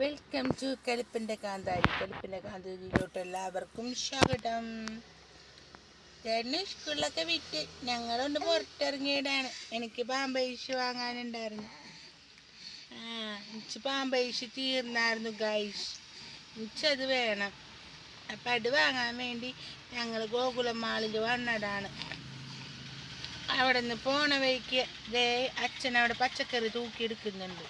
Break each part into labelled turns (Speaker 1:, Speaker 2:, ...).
Speaker 1: Welcome to കലിപ്പിൻ്റെ കാന്താരിയിലോട്ട് എല്ലാവർക്കും സ്വാഗതം. ചേട്ടന് സ്കൂളിലൊക്കെ വിറ്റ് ഞങ്ങളൊന്ന് പുറത്തിറങ്ങിയതാണ്. എനിക്ക് പാമ്പൈസ് വാങ്ങാനുണ്ടായിരുന്നു. എനിക്ക് പാമ്പൈസ് തീർന്നായിരുന്നു ഗൈസ്. എനിക്കത് വേണം. അപ്പം അത് വാങ്ങാൻ വേണ്ടി ഞങ്ങൾ ഗോകുലം മാളിൽ വന്നതാണ്. അവിടെ നിന്ന് പോണ വഴിക്ക് ദേ അച്ഛനവിടെ പച്ചക്കറി തൂക്കിയെടുക്കുന്നുണ്ട്.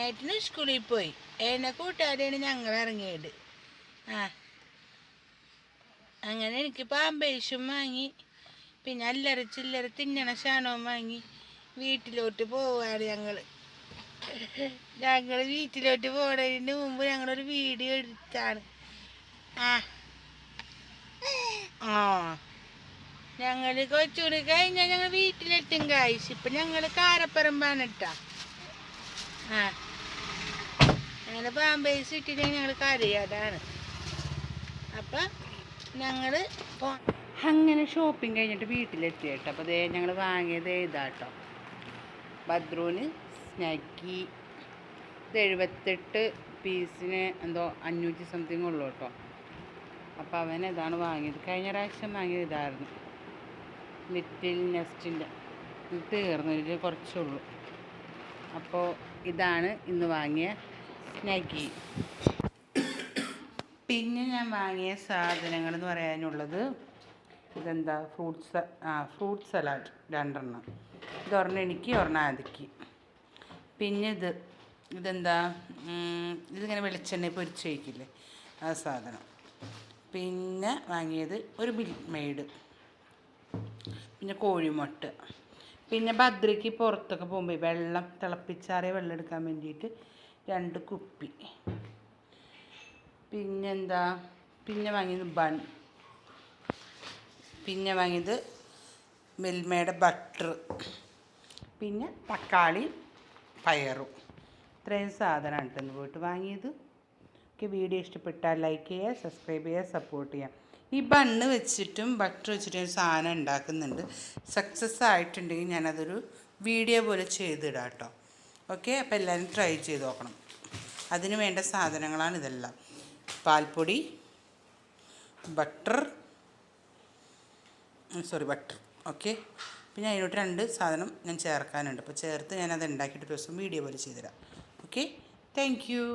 Speaker 1: ഏട്ടന് സ്കൂളിൽ പോയി. എന്നെ കൂട്ടാതെയാണ് ഞങ്ങൾ ഇറങ്ങിയത്. അങ്ങനെ എനിക്ക് പാമ്പേഴ്സും വാങ്ങി, പിന്നെ അല്ലറ ചില്ലറ തിന്നണ സാധനവും വാങ്ങി വീട്ടിലോട്ട് പോവാണ് ഞങ്ങൾ വീട്ടിലോട്ട് പോണതിന് മുമ്പ് ഞങ്ങളൊരു വീഡിയോ എടുത്താണ്. ഞങ്ങൾ കൊച്ചുകൂടി കഴിഞ്ഞാൽ ഞങ്ങൾ വീട്ടിലെത്തും കായ്സ്. ഇപ്പം ഞങ്ങൾ കാരപ്പറമ്പാണ് ഇട്ടാ. അങ്ങനെ പാമ്പേഴ്സ് ഇട്ടില്ലെങ്കിൽ ഞങ്ങൾ കരയാതാണ്. അപ്പം ഞങ്ങൾ അങ്ങനെ ഷോപ്പിംഗ് കഴിഞ്ഞിട്ട് വീട്ടിലെത്തി കേട്ടോ. അപ്പോൾ അതേ ഞങ്ങൾ വാങ്ങിയത് ഇതാട്ടോ, ബദ്രൂന് സ്നാക്കി. ഇത് 78 പീസിന് എന്തോ 500 സംതിങ് ഉള്ളൂ കേട്ടോ. അപ്പോൾ അവൻ ഇതാണ് വാങ്ങിയത്. കഴിഞ്ഞ പ്രാവശ്യം വാങ്ങിയത് ഇതായിരുന്നു, ലിറ്റിൽ നെസ്റ്റിൻ്റെ. ഇത് തീർന്നു, ഇതിൽ കുറച്ചുള്ളൂ. അപ്പോൾ ഇതാണ് ഇന്ന് വാങ്ങിയ സ്നാക്കി. പിന്നെ ഞാൻ വാങ്ങിയ സാധനങ്ങൾ എന്ന് പറയാനുള്ളത് ഇതെന്താ, ഫ്രൂട്ട് സലാഡ് 2 ഇതൊരെണ്ണം എനിക്ക്, ഒരെണ്ണം ആദിക്ക്. പിന്നെ ഇതെന്താ, ഇതിങ്ങനെ വെളിച്ചെണ്ണ പൊരിച്ച് വയ്ക്കില്ലേ, ആ സാധനം. പിന്നെ വാങ്ങിയത് ഒരു മിൽക്ക് മെയ്ഡ്, പിന്നെ കോഴിമുട്ട. പിന്നെ ബദ്രയ്ക്ക് പുറത്തൊക്കെ പോകുമ്പോൾ വെള്ളം, തിളപ്പിച്ചാറിയ വെള്ളം എടുക്കാൻ വേണ്ടിയിട്ട് 2 കുപ്പി. പിന്നെന്താ, പിന്നെ വാങ്ങിയത് ബൺ. പിന്നെ വാങ്ങിയത് മിൽമയുടെ ബട്ടർ. പിന്നെ തക്കാളി, പയറും. ഇത്രയും സാധനമാണ് കേട്ടോ ഇന്ന് പോയിട്ട് വാങ്ങിയത്. ഒക്കെ വീഡിയോ ഇഷ്ടപ്പെട്ടാൽ ലൈക്ക് ചെയ്യുക, സബ്സ്ക്രൈബ് ചെയ്യുക, സപ്പോർട്ട് ചെയ്യുക. ഈ ബണ്ണ് വെച്ചിട്ടും ബട്ടർ വെച്ചിട്ടും ഒരു സാധനം ഉണ്ടാക്കുന്നുണ്ട്. സക്സസ് ആയിട്ടുണ്ടെങ്കിൽ ഞാനതൊരു വീഡിയോ പോലെ ചെയ്തിടാം കേട്ടോ. ഓക്കെ, അപ്പോൾ എല്ലാവരും ട്രൈ ചെയ്ത് നോക്കണം. അതിന് വേണ്ട സാധനങ്ങളാണ് ഇതെല്ലാം: പാൽപ്പൊടി, ബട്ടർ. ഓക്കെ. പിന്നെ അതിനോട്ട് 2 സാധനം ഞാൻ ചേർക്കാനുണ്ട്. അപ്പോൾ ചേർത്ത് ഞാനത് ഉണ്ടാക്കിയിട്ട് ദിവസം വീഡിയോ പോലെ ചെയ്തിടാം. Okay, thank U.